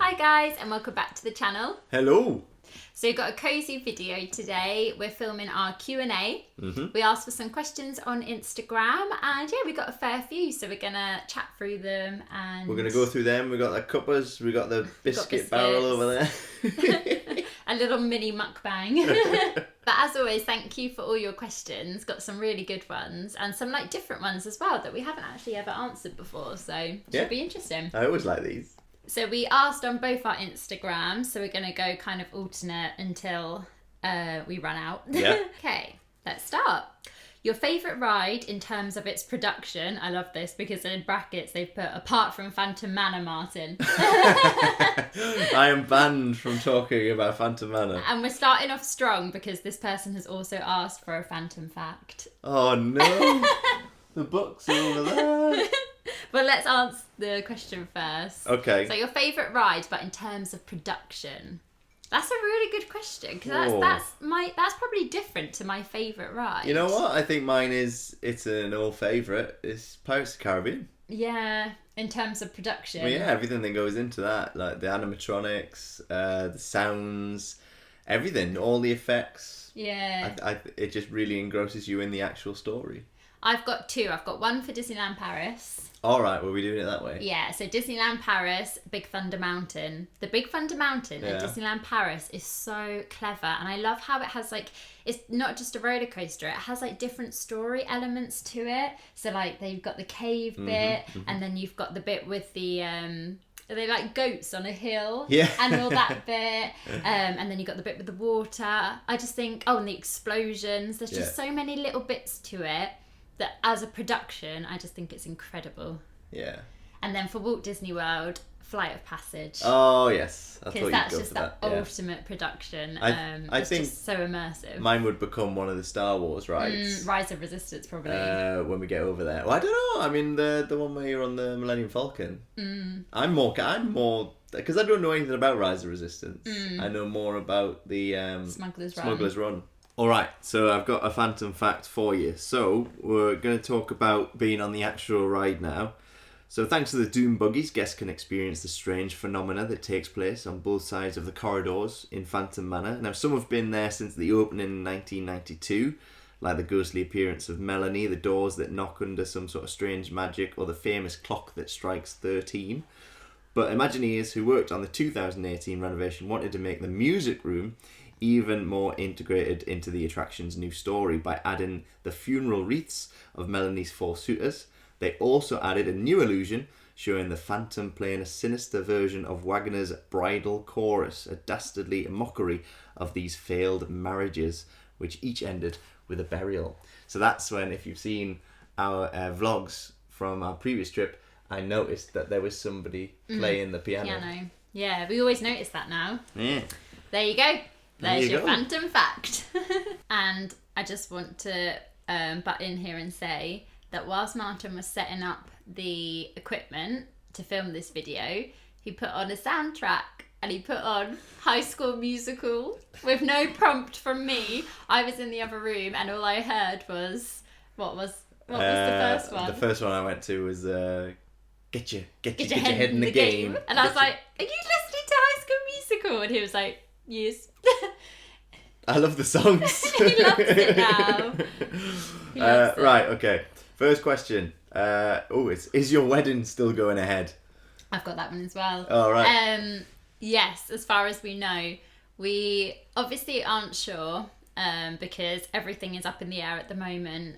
Hi guys, and welcome back to the channel. Hello. So we've got a cosy video today. We're filming our Q&A. We asked for some questions on Instagram, and yeah, we got a fair few, so we're gonna chat through them. And we're gonna go through them. We got the cuppers. We got the biscuit barrel over there. A little mini mukbang. But as always, thank you for all your questions. Got some really good ones and some like different ones as well that we haven't actually ever answered before, so it should be interesting. I always like these. So we asked on both our Instagrams, so we're going to go kind of alternate until we run out. Yeah. Okay, let's start. Your favourite ride in terms of its production. I love this because in brackets they've put apart from Phantom Manor, Martyn. I am banned from talking about Phantom Manor. And we're starting off strong because this person has also asked for a Phantom fact. Oh no. The books are over there. But let's answer the question first. Okay. So your favourite ride, but in terms of production. That's a really good question because that's probably different to my favourite ride. You know what? I think mine it's an old favourite. It's Pirates of the Caribbean. Yeah, in terms of production. Well, yeah, everything that goes into that, like the animatronics, the sounds, everything, all the effects. Yeah. It just really engrosses you in the actual story. I've got two. I've got one for Disneyland Paris. All right, well, we doing it that way. Yeah, so Disneyland Paris, Big Thunder Mountain. The Big Thunder Mountain at Disneyland Paris is so clever, and I love how it has like, it's not just a roller coaster, it has like different story elements to it. So like they've got the cave bit, and then you've got the bit with the are they like goats on a hill? Yeah. And all that bit. And then you got the bit with the water. I just think, and the explosions. There's just so many little bits to it that as a production, I just think it's incredible. Yeah. And then for Walt Disney World, Flight of Passage. Oh, yes. Because that's just the ultimate production. It's think just so immersive. Mine would become one of the Star Wars rides. Rise of Resistance, probably. When we get over there. Well, I don't know. I mean, the one where you're on the Millennium Falcon. I'm more, because I don't know anything about Rise of Resistance. I know more about the Smuggler's Run. All right, so I've got a Phantom fact for you. So we're going to talk about being on the actual ride now. So thanks to the Doom Buggies, guests can experience the strange phenomena that takes place on both sides of the corridors in Phantom Manor. Now, some have been there since the opening in 1992, like the ghostly appearance of Melanie, the doors that knock under some sort of strange magic, or the famous clock that strikes 13. But Imagineers who worked on the 2018 renovation wanted to make the music room even more integrated into the attraction's new story by adding the funeral wreaths of Melanie's four suitors. They also added a new illusion showing the Phantom playing a sinister version of Wagner's Bridal Chorus, a dastardly mockery of these failed marriages, which each ended with a burial. So that's when, if you've seen our vlogs from our previous trip, I noticed that there was somebody playing the piano. Yeah, we always notice that now. Yeah. There you go. There's your Phantom fact. And I just want to butt in here and say that whilst Martyn was setting up the equipment to film this video, he put on a soundtrack and he put on High School Musical with no prompt from me. I was in the other room and all I heard was, what was the first one? The first one I went to was Get your head in the game. And I was like, are you listening to High School Musical? And he was like, yes. I love the songs. He loves it now. Right, okay. First question. Is your wedding still going ahead? I've got that one as well. Oh, right. Yes, as far as we know. We obviously aren't sure because everything is up in the air at the moment.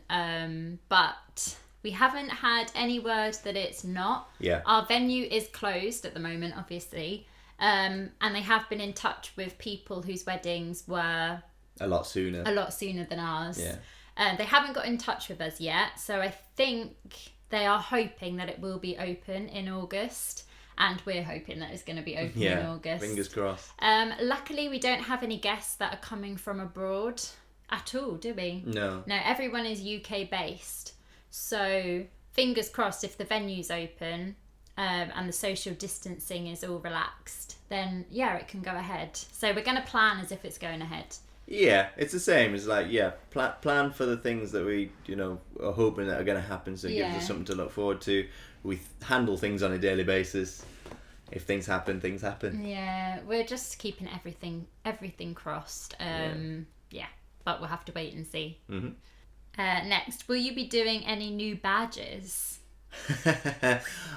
But we haven't had any word that it's not. Yeah. Our venue is closed at the moment, obviously. And they have been in touch with people whose weddings were a lot sooner than ours. Yeah. They haven't got in touch with us yet, so I think they are hoping that it will be open in August, and we're hoping that it's going to be open in August. Fingers crossed. Luckily, we don't have any guests that are coming from abroad at all, do we? No. No, everyone is UK based, so fingers crossed if the venue's open. And the social distancing is all relaxed, then it can go ahead. So we're going to plan as if it's going ahead. Yeah, it's the same. It's like, plan for the things that we, are hoping that are going to happen, so it gives us something to look forward to. We handle things on a daily basis. if things happen, things happen. Yeah, we're just keeping everything crossed. Yeah, but we'll have to wait and see. Mm-hmm. Next, will you be doing any new badges?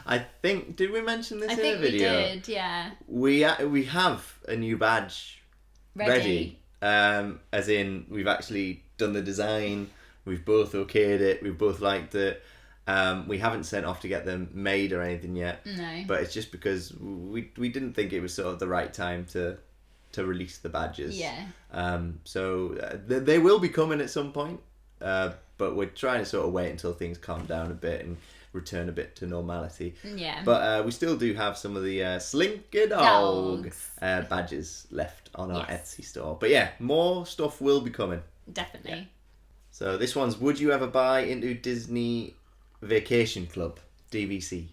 I think, did we mention this in the video? I think we did, yeah. We have a new badge ready. As in, we've actually done the design, we've both okayed it, we've both liked it. We haven't sent off to get them made or anything yet. No. But it's just because we didn't think it was sort of the right time to release the badges. Yeah. So they will be coming at some point. But we're trying to sort of wait until things calm down a bit and return a bit to normality. Yeah. But we still do have some of the Slinky Dog badges left on our Etsy store. But yeah, more stuff will be coming. Definitely. Yeah. So this one's, would you ever buy into Disney Vacation Club, DVC?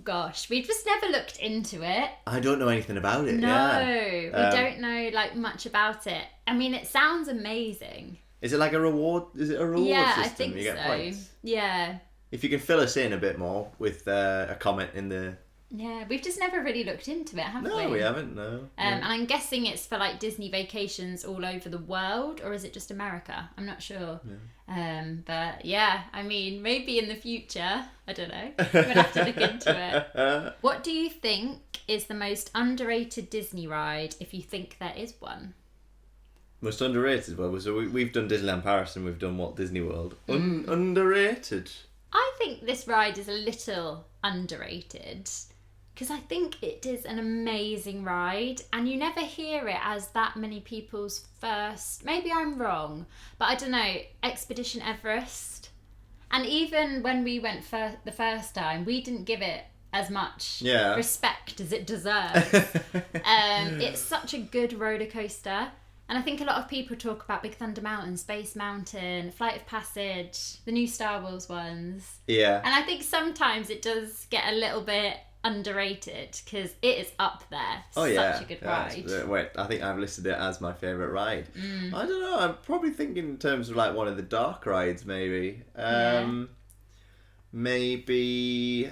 Gosh, we've just never looked into it. I don't know anything about it. No, we don't know much about it. I mean, it sounds amazing. Is it like a reward? Is it a reward system? I think you get so. Points? Yeah. If you can fill us in a bit more with a comment in the... Yeah, we've just never really looked into it, have we? No, we haven't, no. And I'm guessing it's for Disney vacations all over the world, or is it just America? I'm not sure. Yeah. But yeah, I mean, maybe in the future, I don't know. We'll have to look into it. What do you think is the most underrated Disney ride, if you think there is one? Most underrated? Well, so we've done Disneyland Paris and we've done Walt Disney World. Underrated? I think this ride is a little underrated because I think it is an amazing ride and you never hear it as that many people's first, maybe I'm wrong, but I don't know, Expedition Everest. And even when we went the first time, we didn't give it as much respect as it deserves. It's such a good roller coaster. And I think a lot of people talk about Big Thunder Mountain, Space Mountain, Flight of Passage, the new Star Wars ones. Yeah. And I think sometimes it does get a little bit underrated because it is up there. Such a good ride. Wait, I think I've listed it as my favourite ride. I don't know, I'm probably thinking in terms of one of the dark rides maybe. Maybe...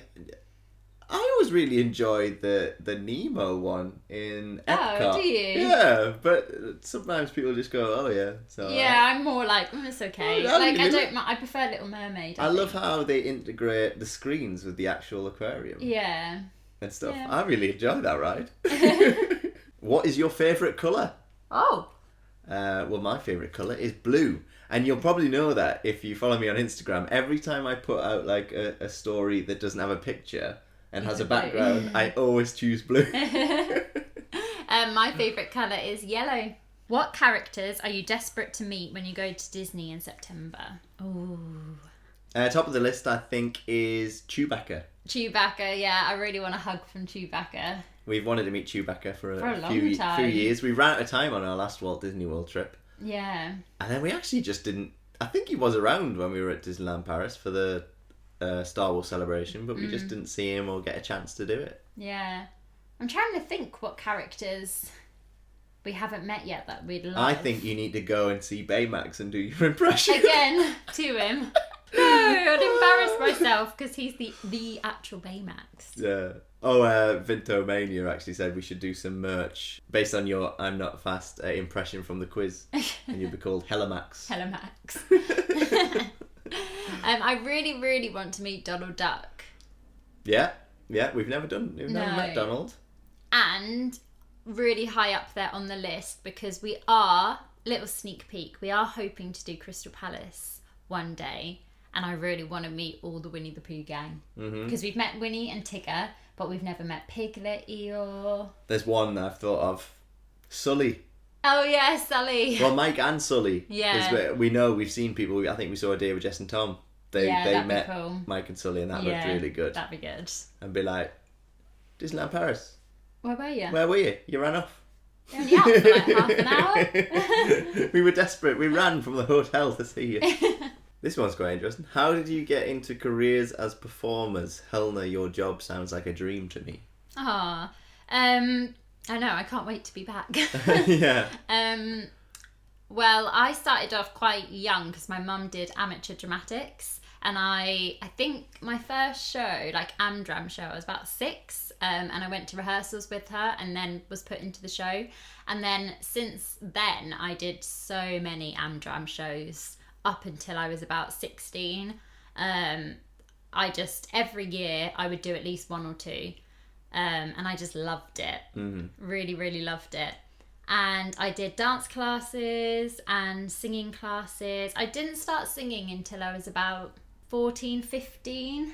I always really enjoyed the Nemo one in Epcot. Oh, do you? Yeah, but sometimes people just go, oh yeah. So yeah, I'm more it's okay. I prefer Little Mermaid. I love how they integrate the screens with the actual aquarium. Yeah. And stuff. Yeah. I really enjoy that ride. What is your favourite colour? Oh. Well, my favourite colour is blue. And you'll probably know that if you follow me on Instagram. Every time I put out a story that doesn't have a picture and has a background, I always choose blue. My favourite colour is yellow. What characters are you desperate to meet when you go to Disney in September? Ooh. Top of the list, I think, is Chewbacca. Chewbacca, yeah. I really want a hug from Chewbacca. We've wanted to meet Chewbacca for a long time. few years. We ran out of time on our last Walt Disney World trip. Yeah. And then we actually just didn't... I think he was around when we were at Disneyland Paris for the Star Wars celebration, but we just didn't see him or get a chance to do it. Yeah. I'm trying to think what characters we haven't met yet that we'd love. I think you need to go and see Baymax and do your impression. Again, to him. No, I'd embarrass myself because he's the actual Baymax. Yeah. Oh, Vinto Mania actually said we should do some merch based on your I'm Not Fast impression from the quiz. And you'd be called Helemax. Helemax. I really, really want to meet Donald Duck. Yeah, we've never met Donald. And really high up there on the list because we are, little sneak peek, we are hoping to do Crystal Palace one day. And I really want to meet all the Winnie the Pooh gang. Because we've met Winnie and Tigger, but we've never met Piglet, Eeyore. There's one that I've thought of. Sully. Oh yeah, Sully. Well, Mike and Sully. Yeah. We've seen people, I think we saw a day with Jess and Tom. They met cool. Mike and Sully and that looked really good. That'd be good. And be like, Disneyland Paris. Where were you? Where were you? You ran off. You're only out for half an hour. We were desperate. We ran from the hotel to see you. This one's quite interesting. How did you get into careers as performers? Helena, your job sounds like a dream to me. I know, I can't wait to be back. Yeah. Well, I started off quite young because my mum did amateur dramatics And I think my first show, like Amdram show, I was about 6, and I went to rehearsals with her and then was put into the show. And then since then, I did so many Amdram shows up until I was about 16. Every year I would do at least 1 or 2. And I just loved it. Really, really loved it. And I did dance classes and singing classes. I didn't start singing until I was about 14, 15.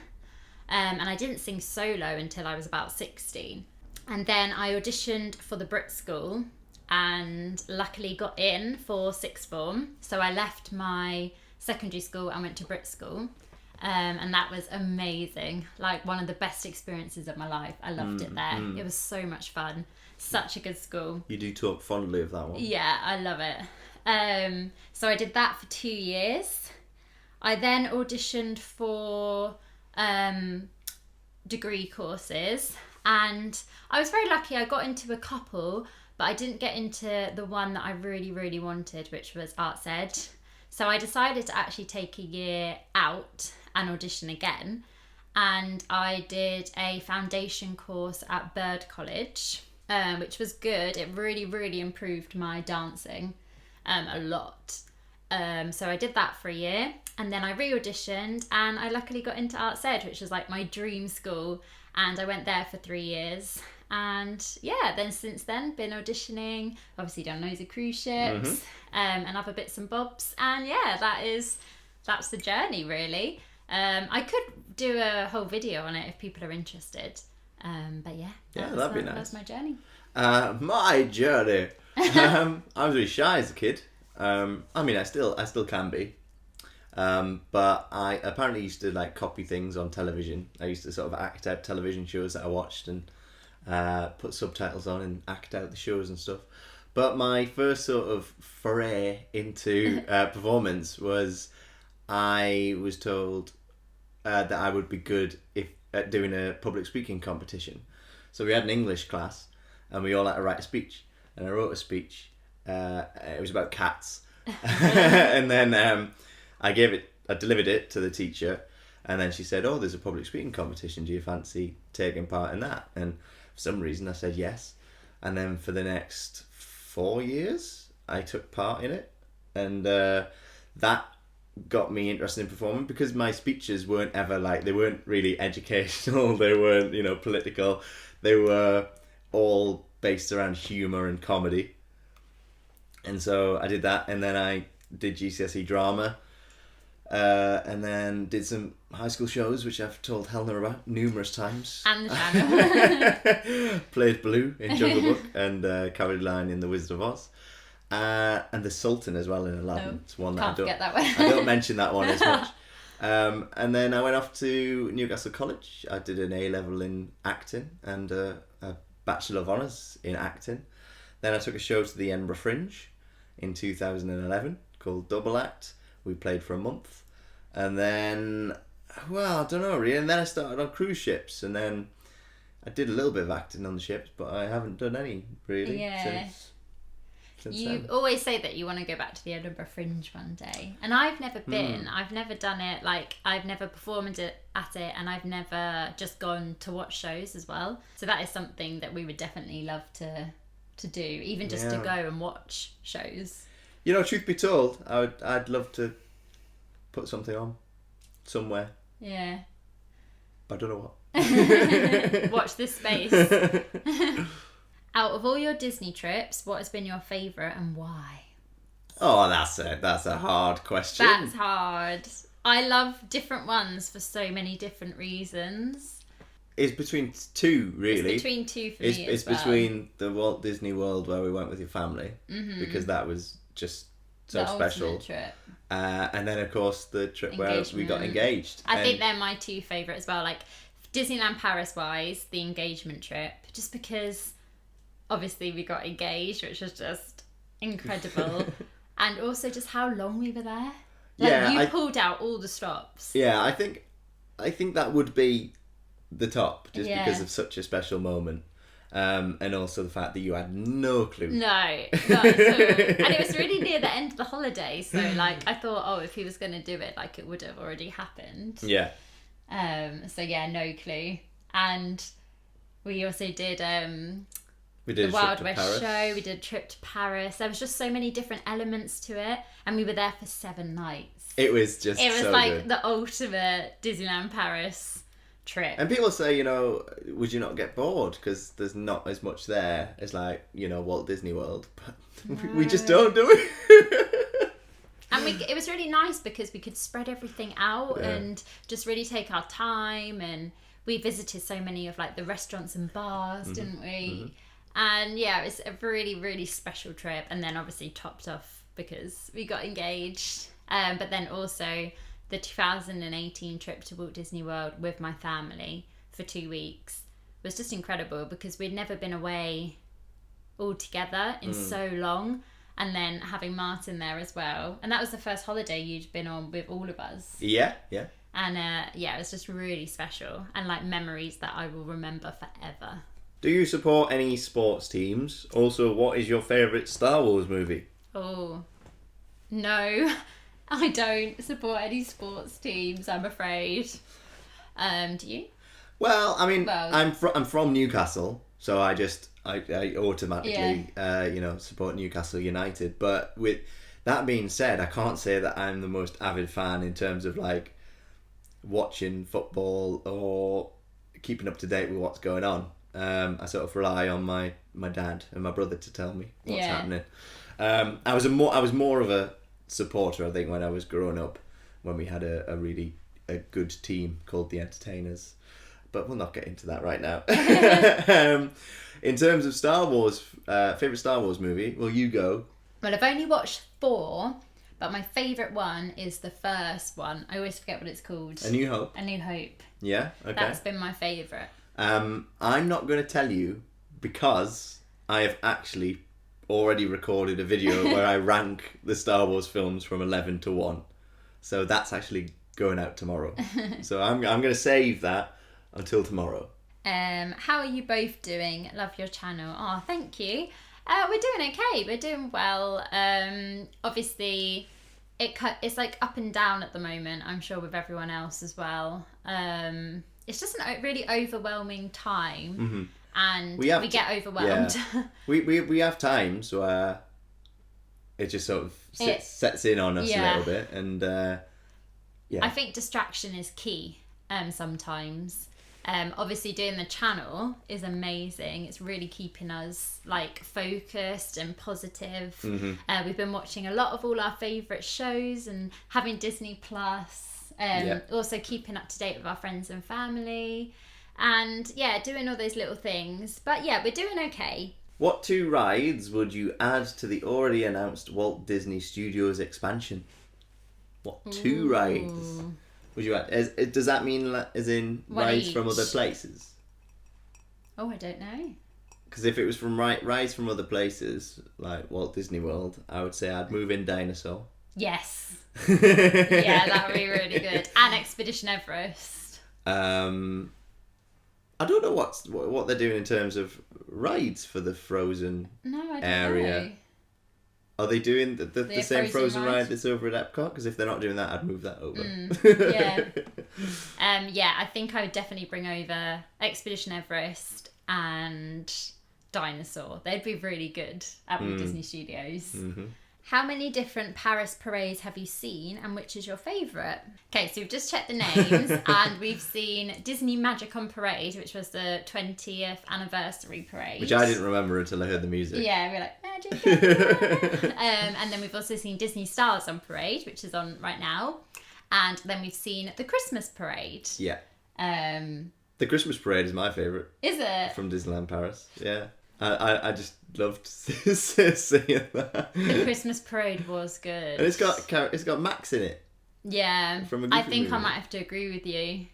And I didn't sing solo until I was about 16. And then I auditioned for the Brit School and luckily got in for sixth form. So I left my secondary school and went to Brit School. And that was amazing. Like one of the best experiences of my life. I loved it there. It was so much fun. Such a good school. You do talk fondly of that one. Yeah, I love it. So I did that for 2 years. I then auditioned for degree courses, and I was very lucky. I got into a couple, but I didn't get into the one that I really, really wanted, which was Arts Ed. So I decided to actually take a year out and audition again. And I did a foundation course at Bird College, which was good. It really, really improved my dancing a lot. So I did that for a year, and then I re-auditioned, and I luckily got into Arts Ed, which was like my dream school, and I went there for 3 years. And yeah, then since then been auditioning, obviously done loads of cruise ships, and other bits and bobs, and yeah, that's the journey really. I could do a whole video on it if people are interested, but yeah, that'd be nice. That's my journey. My journey. I was really shy as a kid. I mean, I still can be, but I apparently used to like copy things on television. I used to sort of act out television shows that I watched and put subtitles on and act out the shows and stuff. But my first sort of foray into performance was I was told that I would be good at doing a public speaking competition. So we had an English class and we all had to write a speech, and I wrote a speech. It was about cats. And then I delivered it to the teacher, and then she said, "Oh, there's a public speaking competition. Do you fancy taking part in that?" And for some reason I said yes. And then for the next 4 years I took part in it, and that got me interested in performing, because my speeches weren't ever they weren't really educational, they weren't, political, they were all based around humour and comedy. And so I did that, and then I did GCSE drama, and then did some high school shows, which I've told Helena about numerous times. And the channel. Played Baloo in Jungle Book and carried line in The Wizard of Oz. And the Sultan as well in Aladdin. It's one that I don't mention that one as much. And then I went off to Newcastle College. I did an A-level in acting and a Bachelor of Honours in acting. Then I took a show to the Edinburgh Fringe in 2011 called Double Act. We played for a month. And then, I don't know really. And then I started on cruise ships. And then I did a little bit of acting on the ships, but I haven't done any really since you then. Always say that you want to go back to the Edinburgh Fringe one day. And I've never been. I've never done it. I've never performed at it, and I've never just gone to watch shows as well. So that is something that we would definitely love to do, even just to go and watch shows. Truth be told, I'd love to put something on somewhere. Yeah. I don't know what. Watch this space. Out of all your Disney trips, what has been your favourite and why? Oh, that's a hard question. That's hard. I love different ones for so many different reasons. It's between two, really. It's between two for me It's between the Walt Disney World where we went with your family, because that was just so special. Ultimate trip. And then, of course, the trip where we got engaged. I think they're my two favourite as well. Like Disneyland Paris-wise, the engagement trip, just because obviously we got engaged, which was just incredible. And also just how long we were there. You pulled out all the stops. Yeah, I think that would be the top, just because of such a special moment. And also the fact that you had no clue. No, not at all. And it was really near the end of the holiday, so like I thought, if he was going to do it, like it would have already happened. Yeah. So yeah, no clue. And we also did we did the Wild West show. We did a trip to Paris. There was just so many different elements to it, and we were there for 7 nights. It was just so like good. The ultimate Disneyland Paris trip. And people say, would you not get bored because there's not as much there as like Walt Disney World, but we just don't do it. And it was really nice because we could spread everything out and just really take our time, and we visited so many of like the restaurants and bars, didn't we? Mm-hmm. And yeah, it was a really, really special trip. And then obviously topped off because we got engaged. But then also the 2018 trip to Walt Disney World with my family for 2 weeks was just incredible because we'd never been away all together in so long. And then having Martyn there as well. And that was the first holiday you'd been on with all of us. Yeah. And it was just really special. And like memories that I will remember forever. Do you support any sports teams? Also, what is your favourite Star Wars movie? Oh, no, I don't support any sports teams, I'm afraid. Do you? Well, I mean, I'm from Newcastle, so I automatically, support Newcastle United. But with that being said, I can't say that I'm the most avid fan in terms of like watching football or keeping up to date with what's going on. I sort of rely on my dad and my brother to tell me what's happening. I was more of a supporter, I think, when I was growing up, when we had a really good team called the Entertainers. But we'll not get into that right now. In terms of Star Wars, favourite Star Wars movie, well, you go. Well, I've only watched 4, but my favourite one is the first one. I always forget what it's called. A New Hope. A New Hope. Yeah, okay. That's been my favourite. I'm not going to tell you because I have actually already recorded a video where I rank the Star Wars films from 11 to 1. So that's actually going out tomorrow. So I'm going to save that until tomorrow. How are you both doing? Love your channel. Oh, thank you. We're doing okay. We're doing well. Obviously, it's like up and down at the moment. I'm sure with everyone else as well. It's just a really overwhelming time, and we get overwhelmed. Yeah. we have times where it just sort of sets in on us a little bit, and I think distraction is key. Sometimes. Obviously doing the channel is amazing. It's really keeping us like focused and positive. We've been watching a lot of all our favourite shows and having Disney Plus. Also keeping up to date with our friends and family, and doing all those little things. But we're doing okay. What 2 rides would you add to the already announced Walt Disney Studios expansion? What 2 rides would you add? Does that mean as in rides from other places? Oh, I don't know. Because if it was from rides from other places, like Walt Disney World, I would say I'd move in Dinosaur. Yes. That would be really good. And Expedition Everest. I don't know what they're doing in terms of rides for the Frozen area. Know. Are they doing the same Frozen ride that's over at Epcot? Because if they're not doing that, I'd move that over. I think I would definitely bring over Expedition Everest and Dinosaur. They'd be really good at Walt Disney Studios. Mm-hmm. How many different Paris parades have you seen, and which is your favourite? Okay, so we've just checked the names, and we've seen Disney Magic on Parade, which was the 20th anniversary parade. Which I didn't remember until I heard the music. Yeah, we're like, Magic. And then we've also seen Disney Stars on Parade, which is on right now. And then we've seen the Christmas parade. Yeah. The Christmas parade is my favourite. Is it? From Disneyland Paris, yeah. I just loved seeing that. The Christmas parade was good. And it's got Max in it. Yeah. From a Goofy I think movie. I might have to agree with you.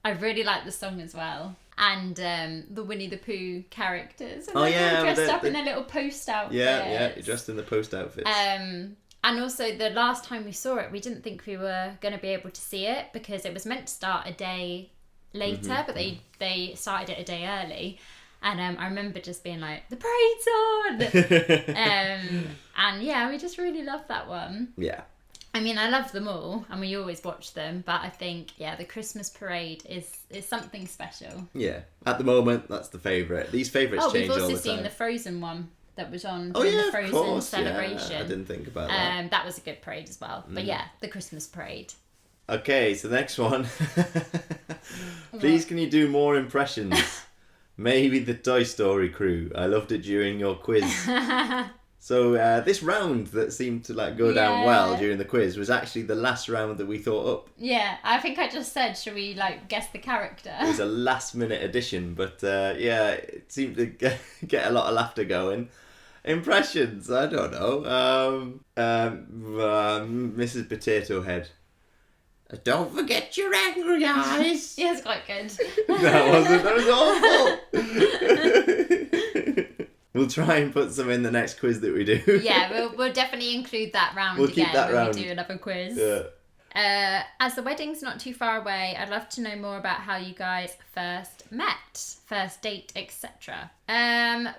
I really like the song as well. And the Winnie the Pooh characters. And dressed up in their little post outfits. Yeah, dressed in the post outfits. And also the last time we saw it, we didn't think we were going to be able to see it because it was meant to start a day later, but they started it a day early. And I remember just being like, the parade's on! And yeah, we just really loved that one. Yeah. I mean, I love them all, and we always watch them, but I think, yeah, the Christmas parade is something special. Yeah. At the moment, that's the favourite. These favourites change all the time. Oh, we've also seen the Frozen one that was on the Frozen of course, celebration. Yeah. I didn't think about that. That was a good parade as well. But yeah, the Christmas parade. Okay, so the next one. Please, can you do more impressions? Maybe the Toy Story crew. I loved it during your quiz. So this round that seemed to go down well during the quiz was actually the last round that we thought up. Yeah, I think I just said, should we guess the character? It was a last minute addition, but it seemed to get a lot of laughter going. Impressions, I don't know. Mrs. Potato Head. Don't forget your angry eyes. Yeah, it's quite good. That was awful. We'll try and put some in the next quiz that we do. Yeah, we'll definitely include that round again when we do another quiz. Yeah. As the wedding's not too far away, I'd love to know more about how you guys first met, first date, etc.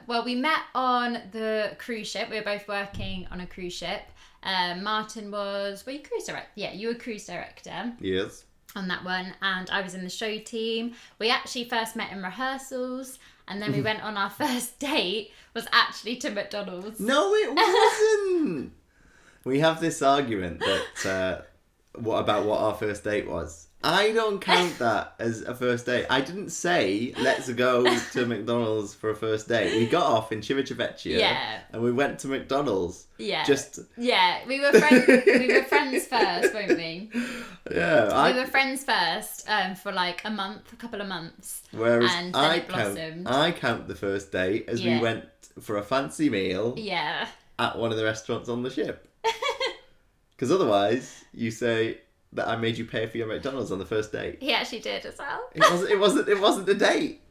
Well, we met on the cruise ship. We were both working on a cruise ship. Martyn were you cruise director? Yeah, you were cruise director. Yes. On that one, and I was in the show team. We actually first met in rehearsals, and then we went on our first date was actually to McDonald's. No, it wasn't. We have this argument that what our first date was. I don't count that as a first date. I didn't say let's go to McDonald's for a first date. We got off in Civitavecchia, and we went to McDonald's. Yeah, we were friends first, weren't we? Yeah, we were friends first for a couple of months. Whereas and then it blossomed. I count the first date as we went for a fancy meal. Yeah. At one of the restaurants on the ship. Because otherwise, you say that I made you pay for your McDonald's on the first date. He actually did as well. It wasn't a date.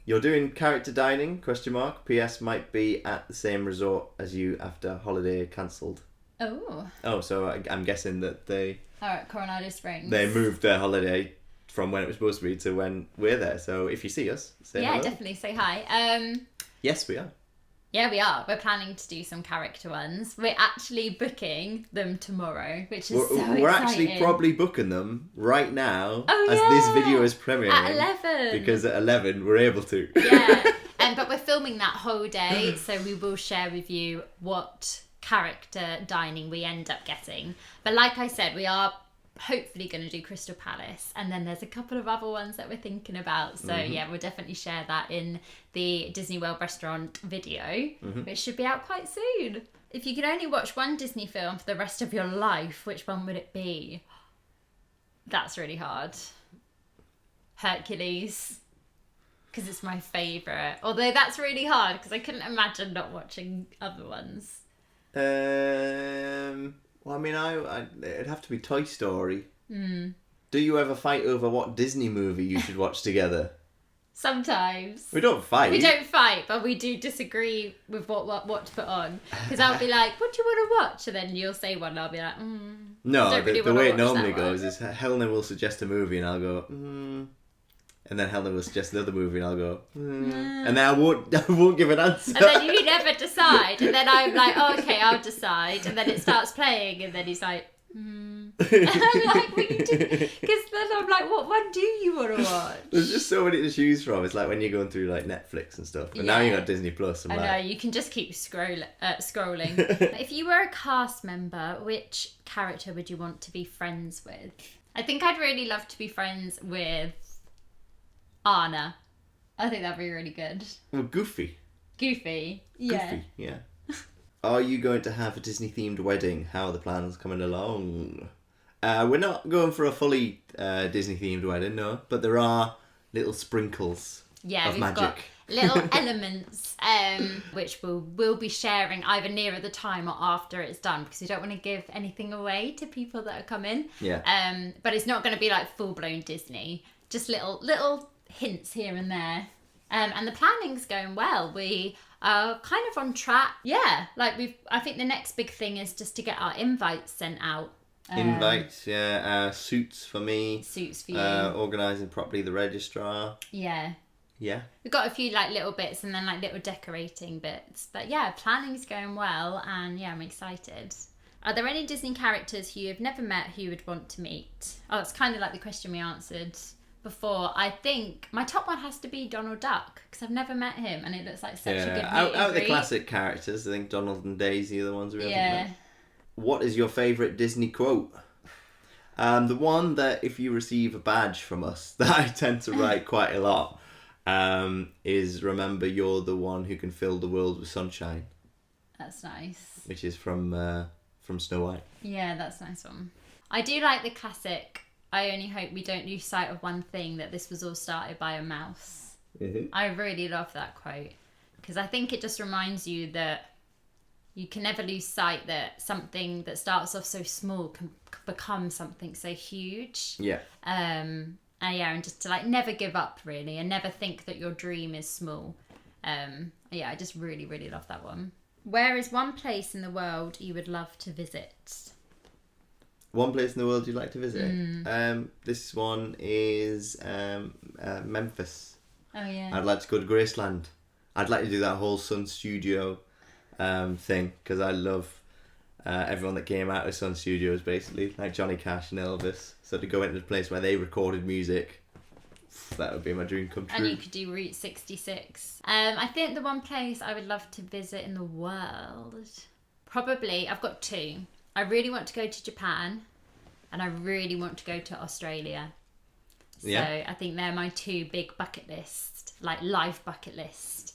You're doing character dining? ? PS might be at the same resort as you after holiday cancelled. Oh, so I'm guessing that they... at Coronado Springs. They moved their holiday from when it was supposed to be to when we're there. So if you see us, say hello. Yeah, definitely say hi. Yes, we are. Yeah, we are. We're planning to do some character ones. We're actually booking them tomorrow, which is so exciting. We're actually probably booking them right now as this video is premiering. At 11. Because at 11 we're able to. Yeah, but we're filming that whole day, so we will share with you what character dining we end up getting. But like I said, we are hopefully going to do Crystal Palace, and then there's a couple of other ones that we're thinking about, so yeah, we'll definitely share that in the Disney World restaurant video, which should be out quite soon. If you could only watch one Disney film for the rest of your life, which one would it be? That's really hard. Hercules, because it's my favourite, although that's really hard because I couldn't imagine not watching other ones. Well, I mean, it'd have to be Toy Story. Do you ever fight over what Disney movie you should watch together? Sometimes. We don't fight. We don't fight, but we do disagree with what to put on. Because I'll be like, what do you want to watch? And then you'll say one, and I'll be like, No, the way it normally goes is Helena will suggest a movie, and I'll go, And then Helena will suggest another movie, and I'll go, And then I won't give an answer. And then you never decide. And then I'm like, oh, okay, I'll decide. And then it starts playing, and then he's like, And I'm like, what you do? Because then I'm like, what one do you want to watch? There's just so many to choose from. It's like when you're going through Netflix and stuff. But now you got Disney Plus. I know, you can just keep scrolling. If you were a cast member, which character would you want to be friends with? I think I'd really love to be friends with Anna. I think that'd be really good. Well, Goofy. Goofy, yeah. Are you going to have a Disney-themed wedding? How are the plans coming along? We're not going for a fully Disney-themed wedding, no. But there are little sprinkles of magic. Got little elements, which we'll be sharing either nearer the time or after it's done, because we don't want to give anything away to people that are coming. Yeah. But it's not going to be like full-blown Disney. Just little hints here and there. And the planning's going well. We are kind of on track. Yeah, I think the next big thing is just to get our invites sent out. Invites, yeah. Suits for me. Suits for you. Organising properly the registrar. Yeah. Yeah. We've got a few like little bits and then like little decorating bits. But yeah, planning's going well and yeah, I'm excited. Are there any Disney characters who you've never met who you would want to meet? Oh, it's kind of like the question we answered before. I think my top one has to be Donald Duck because I've never met him and it looks like such a good meet out and of the greet. classic characters, I think Donald and Daisy are the ones we haven't Yeah. met. What is your favourite Disney quote? The one that if you receive a badge from us that I tend to write quite a lot is remember you're the one who can fill the world with sunshine. That's nice. Which is from Snow White. Yeah, that's a nice one. I do like the classic, I only hope we don't lose sight of one thing, that this was all started by a mouse. Mm-hmm. I really love that quote because I think it just reminds you that you can never lose sight that something that starts off so small can become something so huge. Yeah. And just to like never give up really and never think that your dream is small. Yeah, I just really, really love that one. Where is one place in the world you would love to visit? One place in the world you'd like to visit? This one is Memphis. Oh yeah. I'd like to go to Graceland. I'd like to do that whole Sun Studio thing because I love everyone that came out of Sun Studios basically, like Johnny Cash and Elvis. So to go into the place where they recorded music, that would be my dream come true. And you could do Route 66. I think the one place I would love to visit in the world, probably, I've got two. I really want to go to Japan and I really want to go to Australia. So yeah. I think they're my two big bucket list, like life bucket list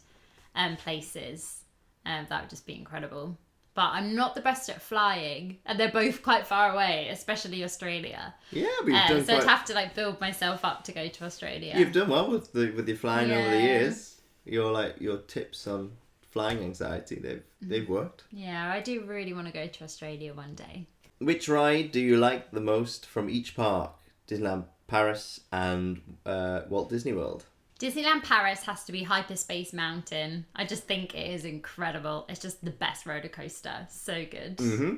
places. That would just be incredible. But I'm not the best at flying, and they're both quite far away, especially Australia. Yeah, but you've done so I'd have to like build myself up to go to Australia. You've done well with your flying over the years. Your tips on flying anxiety, they've worked. Yeah, I do really want to go to Australia one day. Which ride do you like the most from each park? Disneyland Paris and Walt Disney World. Disneyland Paris has to be Hyperspace Mountain. I just think it is incredible. It's just the best roller coaster. So good. Mm-hmm.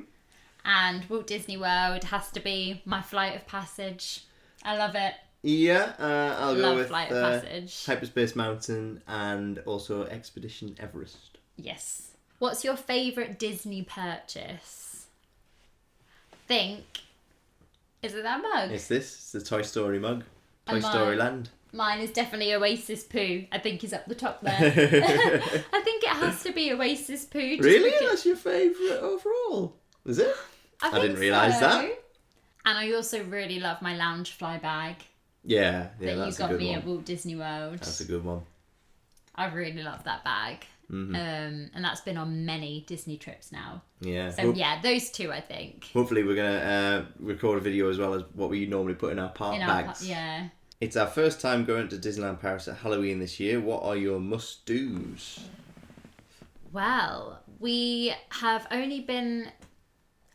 And Walt Disney World has to be my Flight of Passage. I love it. Yeah, I'll go with Flight of Passage. Hyperspace Mountain and also Expedition Everest. Yes. What's your favourite Disney purchase? Is it that mug? It's the Toy Story mug. Toy Story Land. Mine is definitely Oasis Poo. I think he's up the top there. I think it has to be Oasis Poo. Really? That's your favourite overall? Is it? I didn't realise that. And I also really love my Lounge Fly bag. Yeah, that that's you a good got me one. at Walt Disney World. That's a good one. I really love that bag. Mm-hmm. And that's been on many Disney trips now. Yeah. So yeah, those two I think. Hopefully we're going to record a video as well as what we normally put in our park bags. Yeah. It's our first time going to Disneyland Paris at Halloween this year. What are your must-dos? Well, we have only been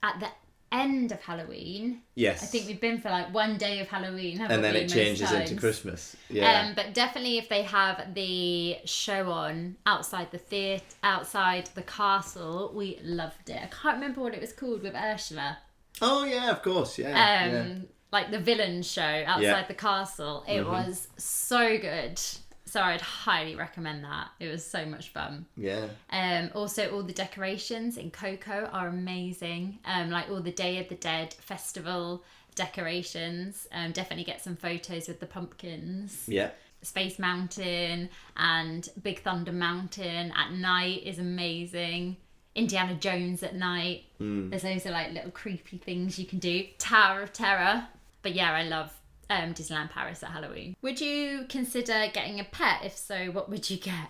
at the end of Halloween. Yes. I think we've been for like one day of Halloween, haven't we? And then it changes into Christmas. Yeah. But definitely if they have the show on outside the theatre, outside the castle, we loved it. I can't remember what it was called with Ursula. Oh yeah, of course, yeah. Like the villain show outside the castle. It was so good. So I'd highly recommend that. It was so much fun. Yeah. Also, all the decorations in Coco are amazing. Like all the Day of the Dead festival decorations. Definitely get some photos with the pumpkins. Yeah. Space Mountain and Big Thunder Mountain at night is amazing. Indiana Jones at night. There's also like little creepy things you can do. Tower of Terror. But yeah, I love Disneyland Paris at Halloween. Would you consider getting a pet? If so, what would you get?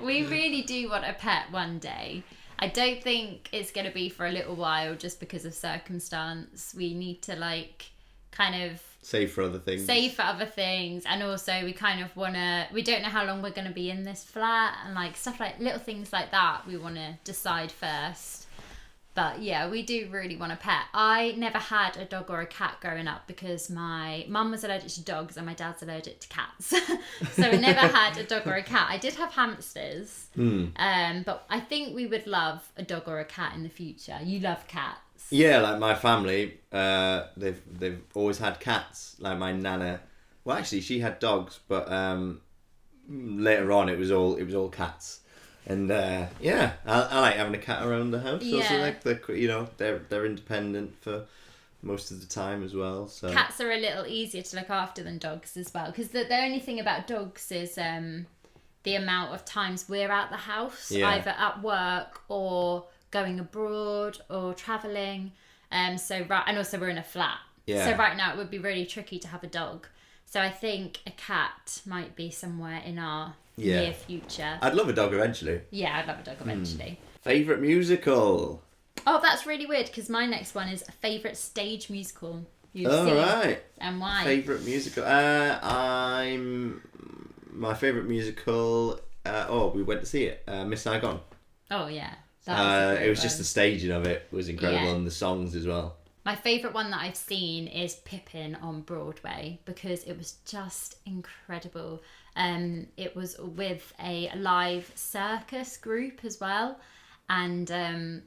We really do want a pet one day. I don't think it's going to be for a little while just because of circumstance. We need to like kind of save for other things. And also we kind of want to, we don't know how long we're going to be in this flat and like stuff like little things like that we want to decide first. But yeah, we do really want a pet. I never had a dog or a cat growing up because my mum was allergic to dogs and my dad's allergic to cats. So I never had a dog or a cat. I did have hamsters. But I think we would love a dog or a cat in the future. You love cats. Yeah, like my family, they've always had cats. Like my nana Well, actually, she had dogs, but later on it was all cats. And I like having a cat around the house. Yeah. Also, like they're independent for most of the time as well. So cats are a little easier to look after than dogs as well, because the only thing about dogs is the amount of times we're out the house, either at work or going abroad or travelling. And also we're in a flat. Yeah. So right now it would be really tricky to have a dog. So I think a cat might be somewhere in our near future. I'd love a dog eventually. Yeah, I'd love a dog eventually. Favourite musical? Oh, that's really weird, because my next one is a favourite stage musical you've Oh, seen. right. And why? Favourite musical? My favourite musical... we went to see it. Miss Saigon. Oh, yeah. It was just the staging of it was incredible, and the songs as well. My favourite one that I've seen is Pippin on Broadway, because it was just incredible. It was with a live circus group as well, and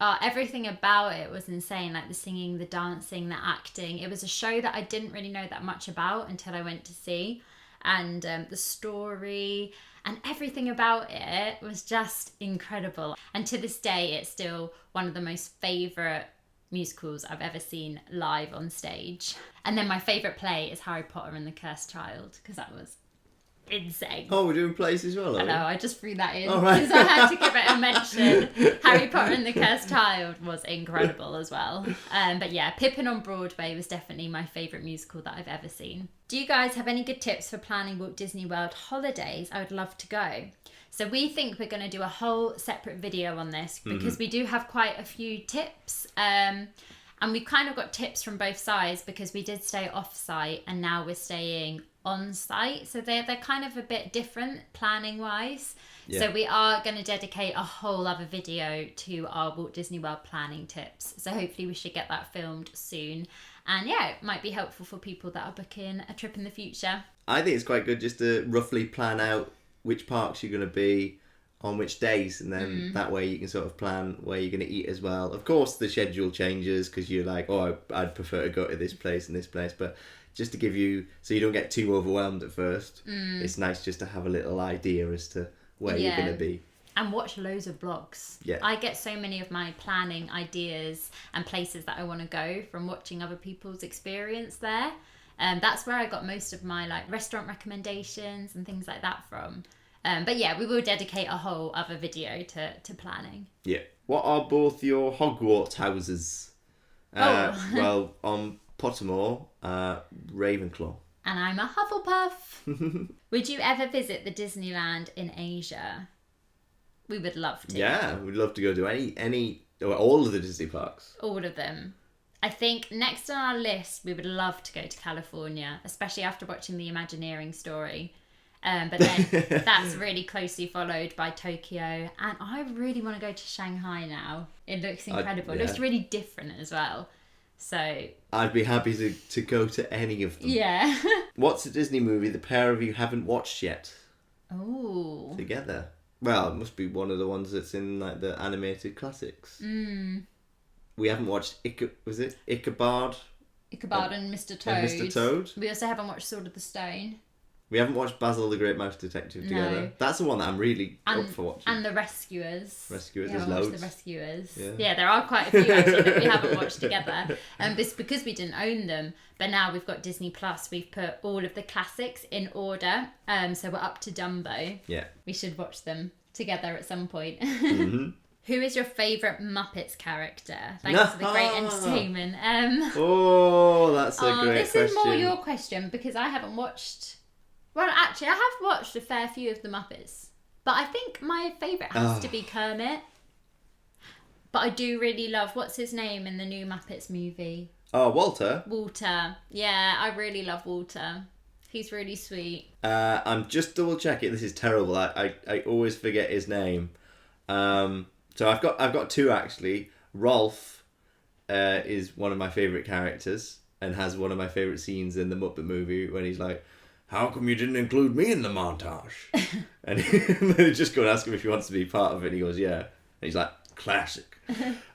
everything about it was insane, like the singing, the dancing, the acting. It was a show that I didn't really know that much about until I went to see, and the story and everything about it was just incredible. And to this day, it's still one of the most favourite musicals I've ever seen live on stage. And then my favourite play is Harry Potter and the Cursed Child, because that was insane. Oh, we're doing plays as well, are we? I know, I just threw that in All right. because I had to give it a mention. Harry Potter and the Cursed Child was incredible as well. But yeah, Pippin on Broadway was definitely my favourite musical that I've ever seen. Do you guys have any good tips for planning Walt Disney World holidays? I would love to go. So we think we're going to do a whole separate video on this, because we do have quite a few tips. And we've kind of got tips from both sides, because we did stay off-site and now we're staying on-site. So they're kind of a bit different planning-wise. Yeah. So we are going to dedicate a whole other video to our Walt Disney World planning tips. So hopefully we should get that filmed soon. And yeah, it might be helpful for people that are booking a trip in the future. I think it's quite good just to roughly plan out which parks you're going to be on which days, and then that way you can sort of plan where you're going to eat as well. Of course, the schedule changes because you're like, I'd prefer to go to this place and this place, but just to give you, so you don't get too overwhelmed at first, it's nice just to have a little idea as to where you're going to be. And watch loads of vlogs. Yeah. I get so many of my planning ideas and places that I want to go from watching other people's experience there. That's where I got most of my like restaurant recommendations and things like that from. But yeah, we will dedicate a whole other video to planning. Yeah. What are both your Hogwarts houses? Well, on Pottermore, Ravenclaw. And I'm a Hufflepuff. Would you ever visit the Disneyland in Asia? We would love to. Yeah, we'd love to go to any or all of the Disney parks. All of them. I think next on our list, we would love to go to California, especially after watching the Imagineering story. But then that's really closely followed by Tokyo. And I really want to go to Shanghai now. It looks incredible. It looks really different as well. So I'd be happy to go to any of them. Yeah. What's a Disney movie the pair of you haven't watched yet? Oh. Together. Well, it must be one of the ones that's in like the animated classics. We haven't watched Ichabod? Ichabod and Mr. Toad. And Mr. Toad. We also haven't watched Sword of the Stone. We haven't watched Basil the Great Mouse Detective together. No. That's the one that I'm really up for watching. And The Rescuers. There's loads. The Rescuers. Yeah, there are quite a few actually that we haven't watched together. It's because we didn't own them. But now we've got Disney Plus. We've put all of the classics in order. So we're up to Dumbo. Yeah. We should watch them together at some point. Who is your favourite Muppets character? Thanks for the great entertainment. That's a great question. This is more your question, because I haven't watched... Well, actually, I have watched a fair few of the Muppets. But I think my favourite has to be Kermit. But I do really love... What's his name in the new Muppets movie? Oh, Walter. Walter. Yeah, I really love Walter. He's really sweet. I'm just double checking. This is terrible. I always forget his name. So I've got two actually. Rolf is one of my favourite characters and has one of my favourite scenes in the Muppet movie when he's like, "How come you didn't include me in the montage?" and they just go and ask him if he wants to be part of it, and he goes, "Yeah." And he's like, "Classic."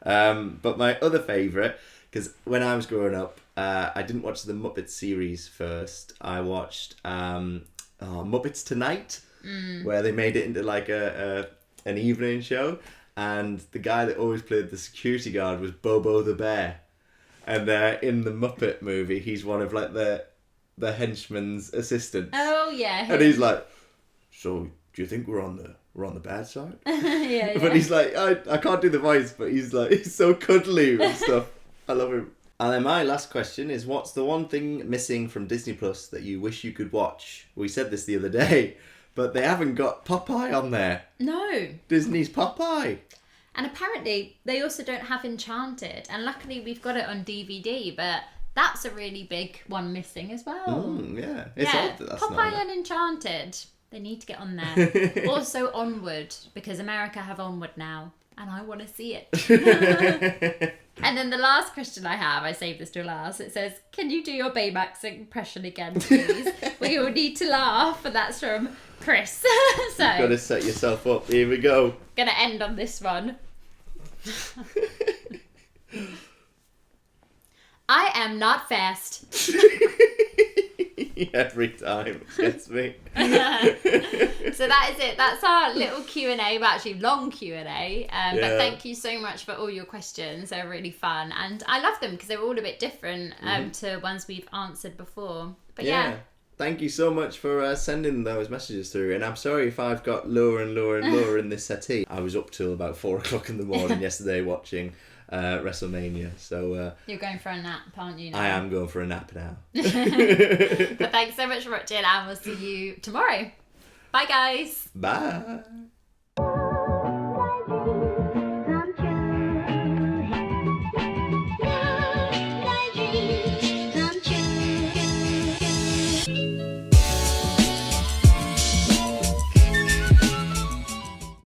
But my other favourite, because when I was growing up, I didn't watch the Muppets series first. I watched Muppets Tonight, where they made it into like an evening show, and the guy that always played the security guard was Bobo the Bear, and in the Muppet movie he's one of like the henchman's assistants. Oh yeah. And he's like, so do you think we're on the bad side? Yeah. But he's like, I can't do the voice, but he's so cuddly and stuff. I love him. And then my last question is, what's the one thing missing from Disney Plus that you wish you could watch? We said this the other day, but they haven't got Popeye on there. No. Disney's Popeye. And apparently they also don't have Enchanted. And luckily we've got it on DVD, but that's a really big one missing as well. Yeah. It's odd that that's Popeye not and Enchanted. They need to get on there. Also Onward, because America have Onward now. And I want to see it. And then the last question I have, I saved this to last. It says, can you do your Baymax impression again, please? We all need to laugh. And that's from Chris. So You've got to set yourself up. Here we go. Gonna end on this one. I am not fast. Every time gets me. So that is it. That's our little Q&A, but actually long Q&A. But thank you so much for all your questions. They're really fun, and I love them because they're all a bit different to ones we've answered before. But yeah. Thank you so much for sending those messages through, and I'm sorry if I've got lower and lower and lower in this settee. I was up till about 4 o'clock in the morning yesterday watching WrestleMania, so you're going for a nap, aren't you now? I am going for a nap now. But thanks so much for watching, and we'll see you tomorrow. Bye guys. Bye.